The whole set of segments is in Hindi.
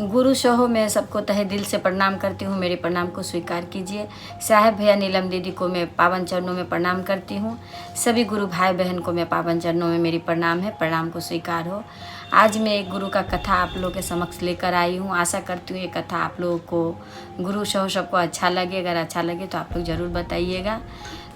गुरु शहो में सबको तहे दिल से प्रणाम करती हूँ। मेरे प्रणाम को स्वीकार कीजिए। साहेब भैया नीलम दीदी को मैं पावन चरणों में प्रणाम करती हूँ। सभी गुरु भाई बहन को मैं पावन चरणों में मेरी प्रणाम है, प्रणाम को स्वीकार हो। आज मैं एक गुरु का कथा आप लोगों के समक्ष लेकर आई हूँ। आशा करती हूँ ये कथा आप लोगों को गुरु शहो सबको अच्छा लगे। अगर अच्छा लगे तो आप लोग ज़रूर बताइएगा।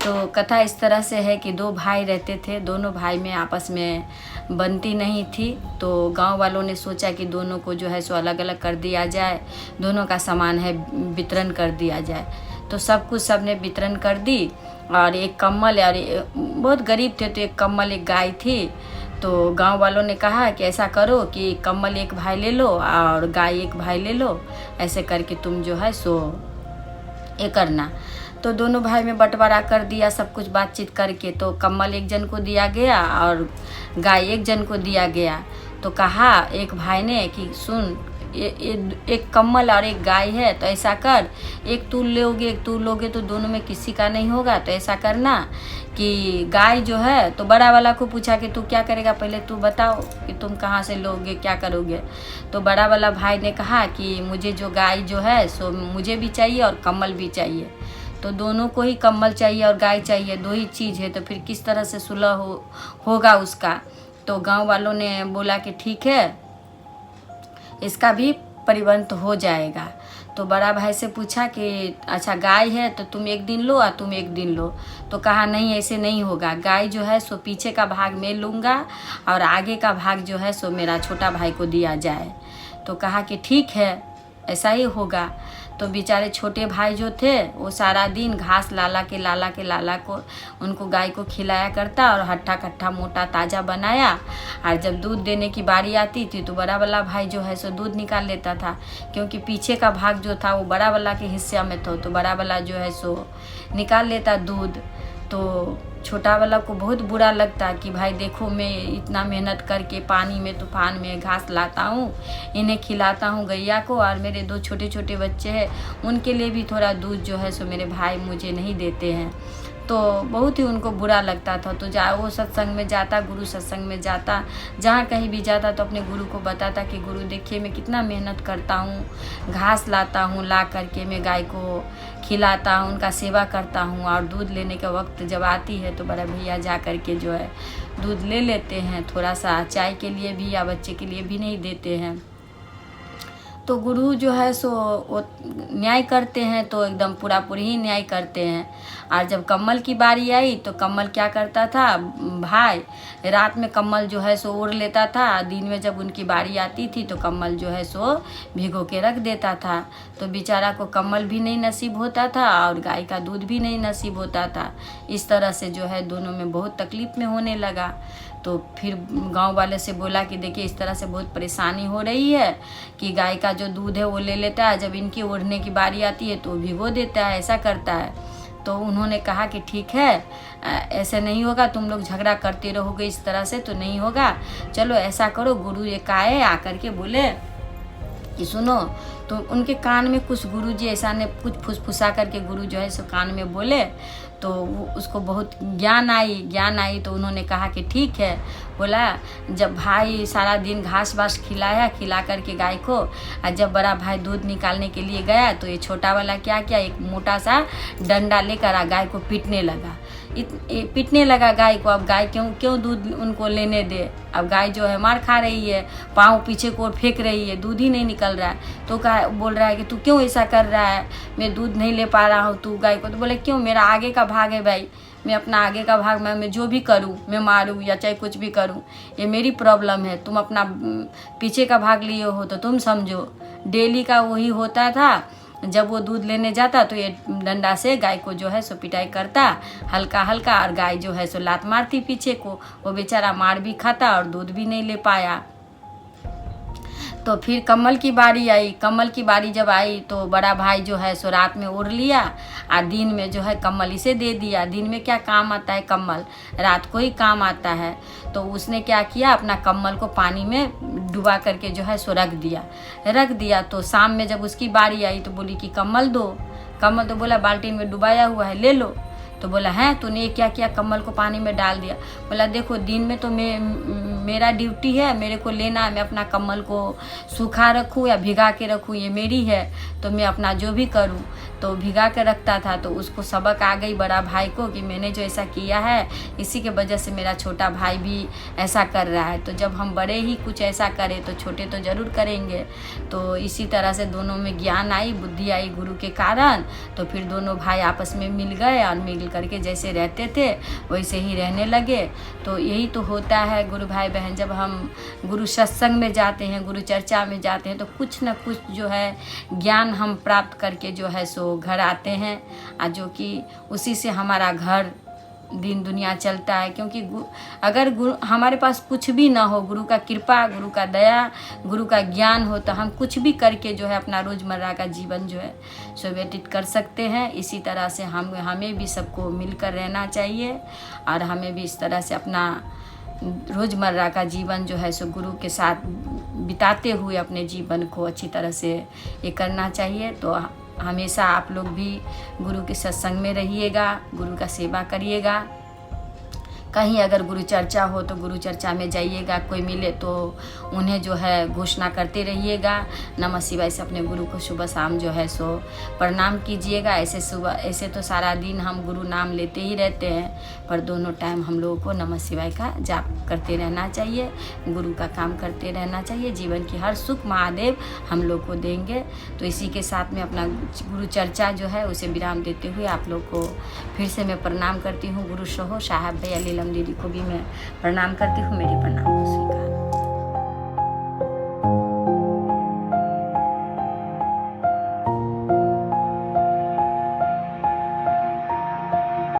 तो कथा इस तरह से है कि दो भाई रहते थे। दोनों भाई में आपस में बनती नहीं थी, तो गांव वालों ने सोचा कि दोनों को जो है सो अलग अलग कर दिया जाए, दोनों का सामान है वितरण कर दिया जाए। तो सब कुछ सबने वितरण कर दी। और एक कम्मल, और बहुत गरीब थे तो एक कम्मल एक गाय थी। तो गांव वालों ने कहा कि ऐसा करो कि कम्मल एक भाई ले लो और गाय एक भाई ले लो, ऐसे करके तुम जो है सो ये करना। तो दोनों भाई में बंटवारा कर दिया सब कुछ बातचीत करके। तो कम्मल एक जन को दिया गया और गाय एक जन को दिया गया। तो कहा एक भाई ने कि सुन, एक कम्मल और एक गाय है, तो ऐसा कर, एक तू लोगे एक तू लोगे तो दोनों में किसी का नहीं होगा। तो ऐसा करना कि गाय जो है, तो बड़ा वाला को पूछा कि तू क्या करेगा, पहले तू बताओ कि तुम कहाँ से लोगे, क्या करोगे। तो बड़ा वाला भाई ने कहा कि मुझे जो गाय जो है सो मुझे भी चाहिए और कम्मल भी चाहिए। तो दोनों को ही कम्मल चाहिए और गाय चाहिए, दो ही चीज़ है, तो फिर किस तरह से सुलह होगा उसका। तो गांव वालों ने बोला कि ठीक है, इसका भी परिबंध हो जाएगा। तो बड़ा भाई से पूछा कि अच्छा गाय है तो तुम एक दिन लो और तुम एक दिन लो। तो कहा नहीं, ऐसे नहीं होगा। गाय जो है सो पीछे का भाग मैं लूँगा और आगे का भाग जो है सो मेरा छोटा भाई को दिया जाए। तो कहा कि ठीक है, ऐसा ही होगा। तो बेचारे छोटे भाई जो थे वो सारा दिन घास लाला के को उनको गाय को खिलाया करता और हट्ठा कट्ठा मोटा ताज़ा बनाया। और जब दूध देने की बारी आती थी तो बड़ा वाला भाई जो है सो दूध निकाल लेता था, क्योंकि पीछे का भाग जो था वो बड़ा वाला के हिस्से में था। तो बड़ा वाला जो है सो निकाल लेता दूध। तो छोटा वाला को बहुत बुरा लगता कि भाई देखो, मैं इतना मेहनत करके पानी में तूफान में घास लाता हूँ, इन्हें खिलाता हूँ गैया को, और मेरे दो छोटे छोटे बच्चे हैं, उनके लिए भी थोड़ा दूध जो है सो मेरे भाई मुझे नहीं देते हैं। तो बहुत ही उनको बुरा लगता था। तो वो सत्संग में जाता, गुरु सत्संग में जाता, जहाँ कहीं भी जाता तो अपने गुरु को बताता कि गुरु देखिए मैं कितना मेहनत करता हूँ, घास लाता हूँ, ला करके मैं गाय को खिलाता हूँ, उनका सेवा करता हूँ, और दूध लेने का वक्त जब आती है तो बड़ा भैया जा करके जो है दूध ले लेते हैं। थोड़ा सा चाय के लिए भी या बच्चे के लिए भी नहीं देते हैं। तो गुरु जो है सो वो न्याय करते हैं, तो एकदम पूरा पूरी ही न्याय करते हैं। और जब कम्मल की बारी आई तो कम्मल क्या करता था भाई, रात में कम्मल जो है सो ओढ़ लेता था, दिन में जब उनकी बारी आती थी तो कम्मल जो है सो भिगो के रख देता था। तो बेचारा को कम्मल भी नहीं नसीब होता था और गाय का दूध भी नहीं नसीब होता था। इस तरह से जो है दोनों में बहुत तकलीफ में होने लगा। तो फिर गांव वाले से बोला कि देखिए इस तरह से बहुत परेशानी हो रही है कि गाय का जो दूध है वो ले लेता है, जब इनकी ओढ़ने की बारी आती है तो भिगो देता है, ऐसा करता है। तो उन्होंने कहा कि ठीक है, ऐसे नहीं होगा, तुम लोग झगड़ा करते रहोगे इस तरह से तो नहीं होगा। चलो ऐसा करो, गुरु एक आए आकर के बोले कि सुनो। तो उनके कान में कुछ गुरुजी ऐसा ने कुछ फुसफुसा करके गुरु जो है सो कान में बोले। तो उसको बहुत ज्ञान आई। तो उन्होंने कहा कि ठीक है। बोला जब भाई सारा दिन घास वास खिला करके गाय को, और जब बड़ा भाई दूध निकालने के लिए गया तो ये छोटा वाला क्या किया, एक मोटा सा डंडा लेकर गाय को पीटने लगा गाय को। अब गाय क्यों दूध उनको लेने दे। अब गाय जो है मार खा रही है, पाँव पीछे को फेंक रही है, दूध ही नहीं निकल रहा है। तो बोल रहा है कि तू क्यों ऐसा कर रहा है, मैं दूध नहीं ले पा रहा हूँ तू गाय को। तो बोले क्यों, मेरा आगे का भाग है भाई, मैं अपना आगे का भाग मैं जो भी करूँ, मैं मारूँ या चाहे कुछ भी करूँ, ये मेरी प्रॉब्लम है। तुम अपना पीछे का भाग लिए हो तो तुम समझो। डेली का वही होता था, जब वो दूध लेने जाता तो ये डंडा से गाय को जो है सो पिटाई करता हल्का हल्का, और गाय जो है सो लात मारती पीछे को। वो बेचारा मार भी खाता और दूध भी नहीं ले पाया। तो फिर कम्मल की बारी आई। कम्मल की बारी जब आई तो बड़ा भाई जो है सो रात में ओढ़ लिया और दिन में जो है कम्मल इसे दे दिया। दिन में क्या काम आता है कम्मल, रात को ही काम आता है। तो उसने क्या किया, अपना कम्मल को पानी में डुबा करके जो है सो रख दिया। तो शाम में जब उसकी बारी आई तो बोली कि कम्मल दो। कम्मल तो बोला बाल्टी में डुबाया हुआ है, ले लो। तो बोला है तूने ये क्या किया, कमल को पानी में डाल दिया। बोला देखो दिन में तो मेरा ड्यूटी है, मेरे को लेना है, मैं अपना कमल को सूखा रखूँ या भिगा के रखूँ ये मेरी है, तो मैं अपना जो भी करूँ। तो भिगा के रखता था, तो उसको सबक आ गई बड़ा भाई को कि मैंने जो ऐसा किया है इसी के वजह से मेरा छोटा भाई भी ऐसा कर रहा है। तो जब हम बड़े ही कुछ ऐसा करें तो छोटे तो ज़रूर करेंगे। तो इसी तरह से दोनों में ज्ञान आई, बुद्धि आई गुरु के कारण। तो फिर दोनों भाई आपस में मिल गए और मिल करके जैसे रहते थे वैसे ही रहने लगे। तो यही तो होता है गुरु भाई बहन, जब हम गुरु सत्संग में जाते हैं, गुरु चर्चा में जाते हैं, तो कुछ न कुछ जो है ज्ञान हम प्राप्त करके जो है सो घर आते हैं, और जो कि उसी से हमारा घर दिन दुनिया चलता है। क्योंकि अगर हमारे पास कुछ भी ना हो, गुरु का कृपा, गुरु का दया, गुरु का ज्ञान हो, तो हम कुछ भी करके जो है अपना रोज़मर्रा का जीवन जो है सो व्यतीत कर सकते हैं। इसी तरह से हमें भी सबको मिलकर रहना चाहिए, और हमें भी इस तरह से अपना रोज़मर्रा का जीवन जो है सो गुरु के साथ बिताते हुए अपने जीवन को अच्छी तरह से ये करना चाहिए। तो हमेशा आप लोग भी गुरु के सत्संग में रहिएगा, गुरु का सेवा करिएगा। कहीं अगर गुरु चर्चा हो तो गुरु चर्चा में जाइएगा, कोई मिले तो उन्हें जो है घोषणा करते रहिएगा। नमः शिवाय से अपने गुरु को सुबह शाम जो है सो प्रणाम कीजिएगा। ऐसे तो सारा दिन हम गुरु नाम लेते ही रहते हैं, पर दोनों टाइम हम लोगों को नमः शिवाय का जाप करते रहना चाहिए, गुरु का काम करते रहना चाहिए। जीवन की हर सुख महादेव हम लोग को देंगे। तो इसी के साथ में अपना गुरु चर्चा जो है उसे विराम देते हुए आप लोग को फिर से मैं प्रणाम करती हूँ। गुरु सहो साहब भैया लीलम दीदी को भी मैं प्रणाम करती हूँ, मेरी प्रणाम को स्वीकार।